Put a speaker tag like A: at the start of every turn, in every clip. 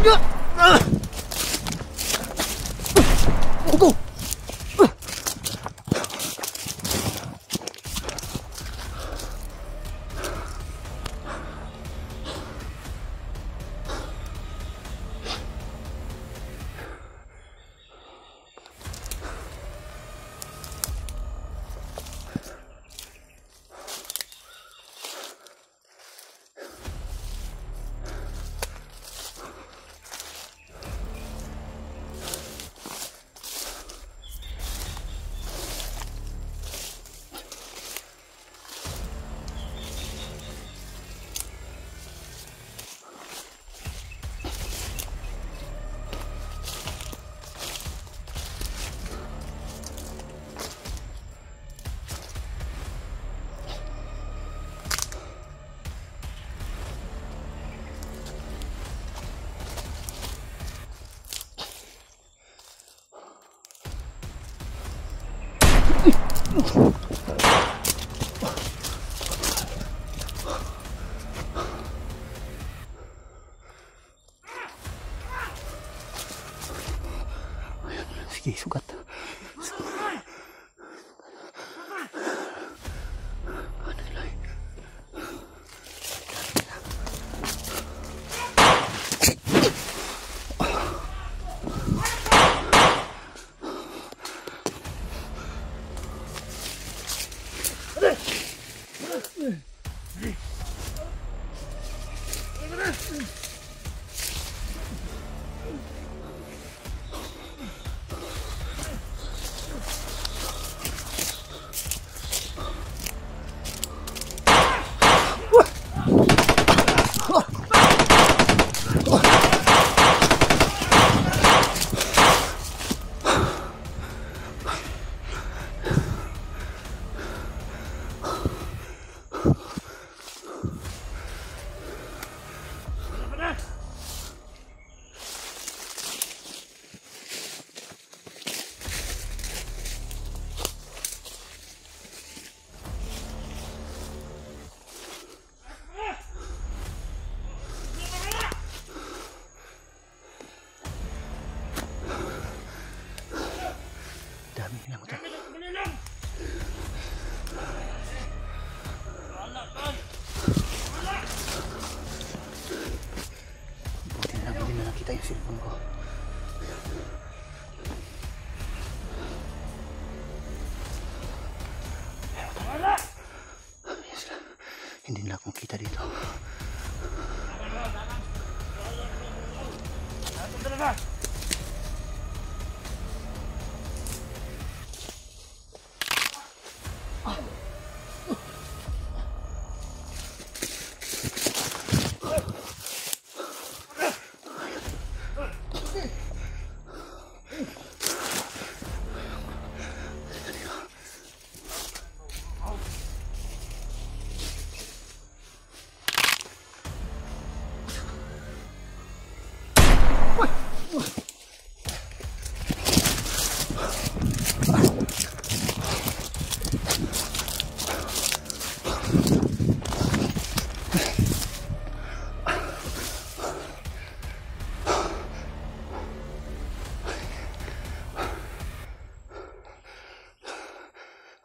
A: Go! Sige, sugat. Kita yung cellphone ko. Yes, hindi na akong kita dito.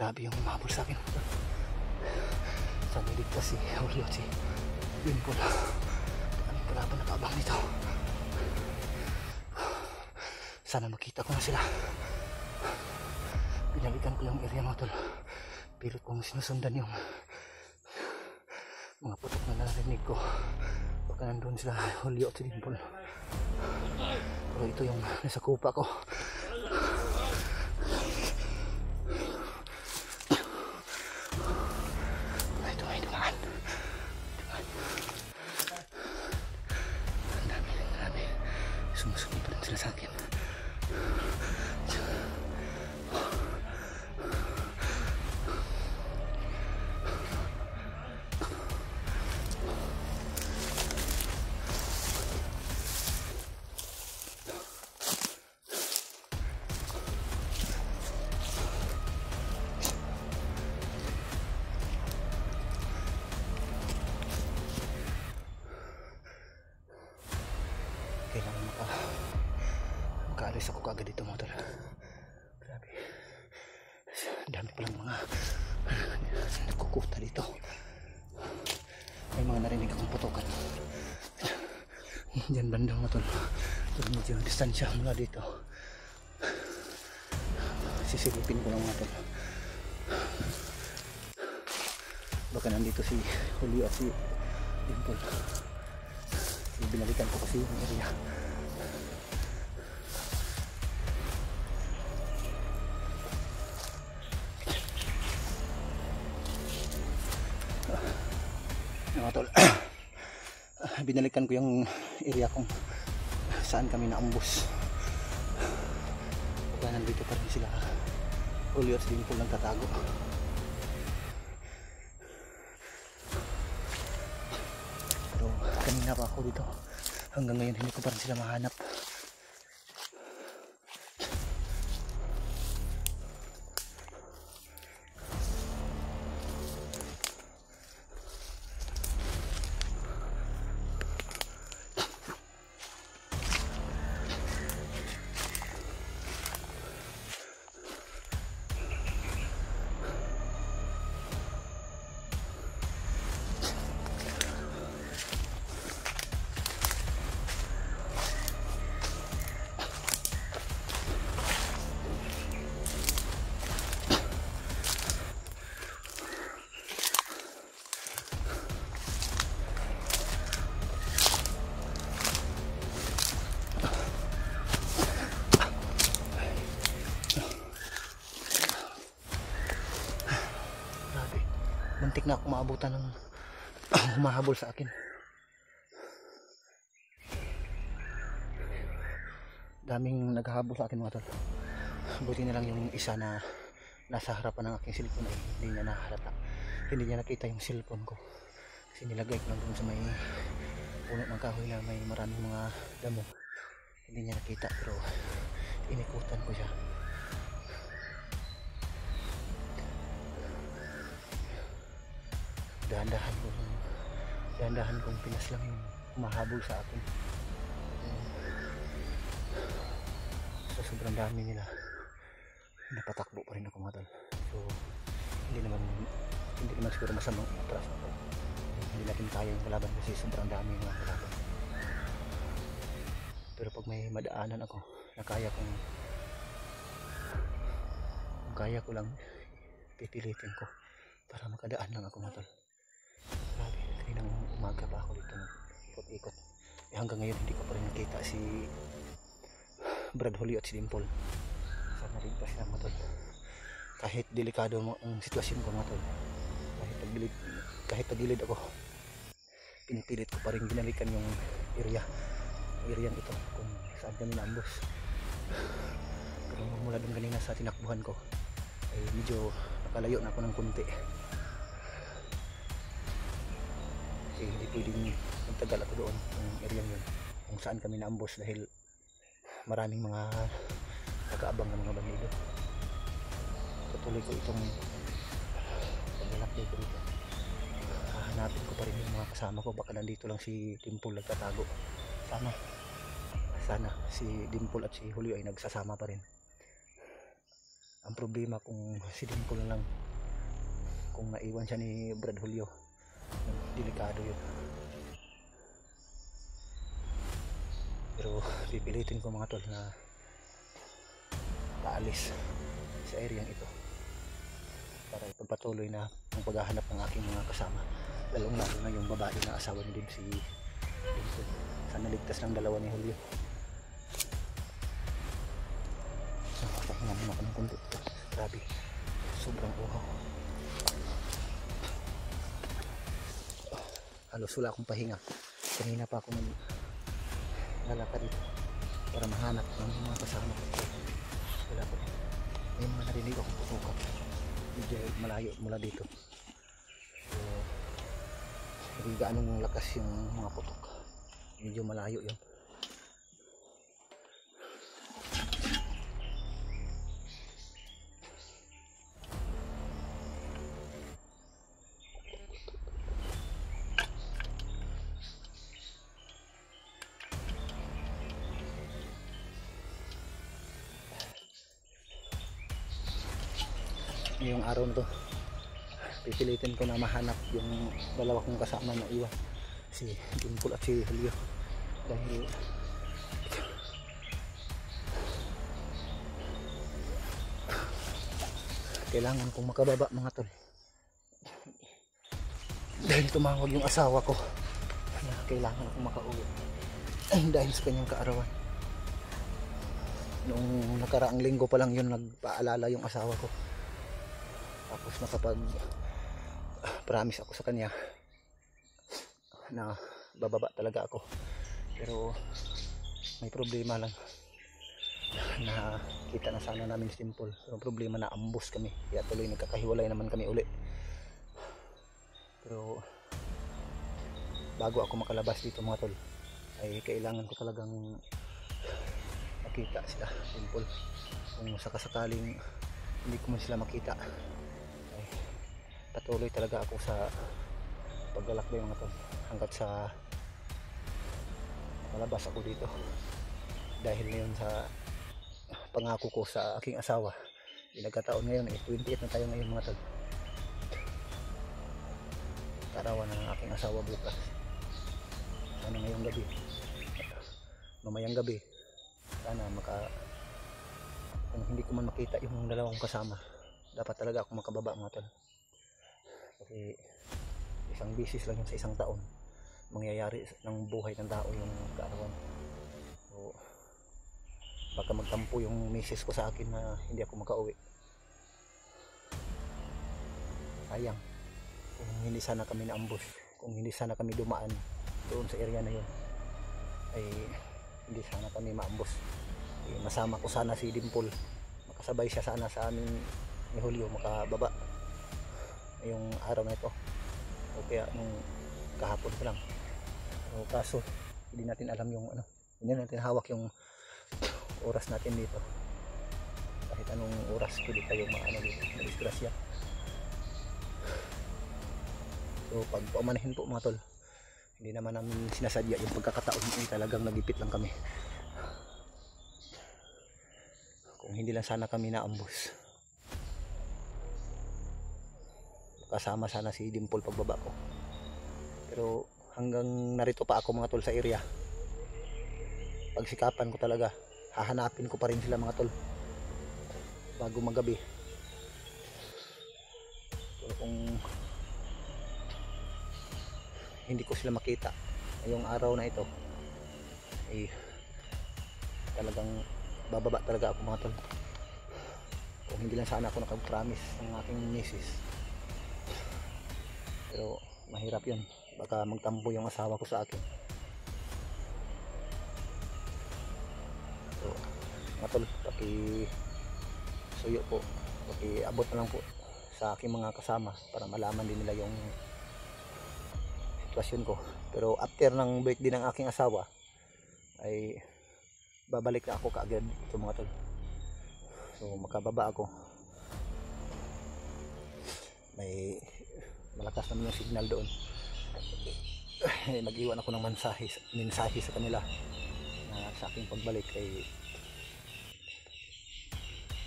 A: Grabe yung umabol sa akin. Sana ligtas si Julio at si Dimple. Daming palaban na kaabang nito. Sana makita ko na sila. Pinalikan ko yung area mga tol. Pero kung sinusundan yung mga putok na narinig ko, baka nandun sila Julio at si Dimple. Pero ito yung nasa kupa ko. sumusunod pa rin sila sa akin. Kailangan makaalis ako kaagad dito mga tol. Grabe, dami palang mga nagkukuta dito. May mga narinig akong putukan dyan bandang mga tol. So, medyo distansya mula dito. Sisilipin ko lang mga tol. Baka nandito si Julio at si Dimple. Binalikan ko kasi yung area. Mga tol, binalikan ko yung area kung saan kami naambus. Kaya nandito pa rin sila Julio at Dimple nagtatago. Kanina pa ako dito, hanggang ngayon hindi ko pa rin sila mahanap. Muntik na ako maabutan ng humahabol sa akin. Daming naghahabol sa akin mga tol. Buti na lang yung isa na nasa harapan ng aking cellphone ay hindi niya nahalata. Hindi niya nakita yung cellphone ko. Kasi nilagay ko lang dun sa may puno ng kahoy na may maraming mga damo. Hindi niya nakita pero inikutan ko siya. Dahan-dahan kong pinaslang yung humahabol sa akin. So sobrang dami nila, napatakbo pa rin ako mga tol. So hindi naman siguro masamang atras ako. Hindi natin kaya yung kalaban kasi sobrang dami yung mga kalaban. Pero pag may madaanan ako na kaya ko lang, pipilitin ko para makadaan lang ako mga tol. Grabe, kaninang umaga pa ako dito ikot-ikot. Hanggang ngayon hindi ko pa rin nakita si Brad Julio at si Dimple. Sana rin pa sila mga tol. Kahit delikado ang sitwasyon ko mga tol, kahit pagilid ako, pinipilit ko pa rin binalikan yung area ito kung saan kami naambos. Pero mula dun kanina sa tinakbuhan ko ay medyo nakalayo na ako ng kunti. Kasi hindi pwedeng magtagal ako doon yung area yun kung saan kami naambos dahil maraming mga nag-aabang ng mga bandido. Patuloy ko itong paglalakbay ko dito. Hahanapin ko pa rin yung mga kasama ko. Baka nandito lang si Dimple nagtatago. Sana si Dimple at si Julio ay nagsasama pa rin. Ang problema kung si Dimple lang, kung naiwan siya ni Brad Julio, delikado yun. Pero pipilitin ko mga tol na paalis sa area ito para ipagpatuloy na ang paghahanap ng aking mga kasama, lalong lalo na yung babae na asawa ni Dim, si Dimple. Sana ligtas ng dalawa ni Julio. Nakakahinga naman ako ng kundi. Grabe, sobrang uhaw. Halos wala akong pahinga. Kanina pa ako naglalakad dito. para mahanap ng mga kasama ko. Wala po. May mga narinig akong putukan. Medyo malayo mula dito. So, hindi gaanong lakas yung mga putok. Medyo malayo yun. Ngayong araw na to, pipilitin ko na mahanap yung dalawa kong kasama na iwan, si Dimple at si Julio, dahil kailangan kong makababa mga tol, dahil tumawag yung asawa ko na kailangan akong makauwi dahil sa kanyang kaarawan. Noong nakaraang linggo pa lang yun nagpaalala yung asawa ko. Tapos nakapag promise ako sa kanya na bababa talaga ako, pero may problema lang na kita na sana namin si Dimple. Yung problema na ambus kami, kaya tuloy nagkakahiwalay naman kami uli. Pero bago ako makalabas dito mga tol, ay kailangan ko talagang makita sila Dimple. Kung sakasakaling hindi ko man sila makita, patuloy talaga ako sa paglalakbay mga tol hanggat sa malabas ako dito, dahil ngayon sa pangako ko sa aking asawa. Nagkataon ngayon 28 na tayo ngayon mga tol, karawan ng aking asawa bukas. Sana ngayong gabi, mamayang gabi, sana kung hindi ko man makita yung dalawang kasama, dapat talaga ako makababa mga tol. Kasi isang bisis lang yun sa isang taon mangyayari ng buhay ng tao yung kaarawan. So baka magtampo yung misis ko sa akin na hindi ako makauwi. Sayang kung hindi sana kami naambus, kung hindi sana kami dumaan doon sa area na yun, ay hindi sana kami maambus. Masama ko sana si Dimple, makasabay siya sana sa amin ni Julio makababa yung araw na ito, o kaya nung kahapon pa lang. O kaso hindi natin alam yung hindi natin hawak yung oras natin dito. Kahit anong oras pwede tayo dito, madisgrasya. So pag paumanahin po mga tol, hindi naman namin sinasadya yung pagkakataon, hindi talagang nagipit lang kami. Kung hindi lang sana kami naambus, kasama sana si Dimple pagbaba ko. Pero hanggang narito pa ako mga tol sa area, pagsikapan ko talaga, hahanapin ko pa rin sila mga tol bago magabi. Pero kung hindi ko sila makita ngayong araw na ito, eh talagang bababa talaga ako mga tol. Kung hindi lang sana ako nakag-promise ng aking misis, pero mahirap yun, baka magtampo yung asawa ko sa akin. So mga tol, suyo po, abot na lang po sa aking mga kasama para malaman din nila yung sitwasyon ko. Pero after ng birthday ng aking asawa ay babalik na ako kaagad ito mga tol. So makababa ako, may malakas naman yung signal doon. Nag-iwan ako ng mensahe sa kanila na sa aking pagbalik ay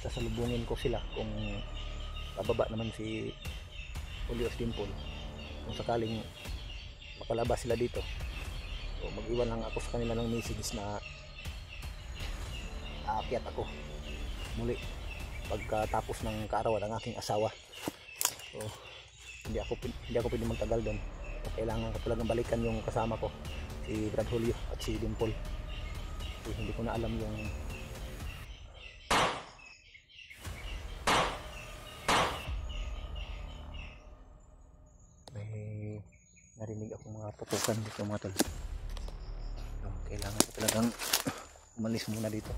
A: sasalubungin ko sila kung bababa naman si Julio Dimple, kung sakaling makalabas sila dito. So mag-iwan lang ako sa kanila ng message na aakyat ako muli pagkatapos ng kaarawan ng aking asawa. So hindi ako pwede magtagal doon. Kailangan ko talagang balikan yung kasama ko, si Brad Julio at si Dimple. So, hindi ko na alam yung may narinig ako mga putukan dito mga tol. So, kailangan ko talagang umalis muna dito.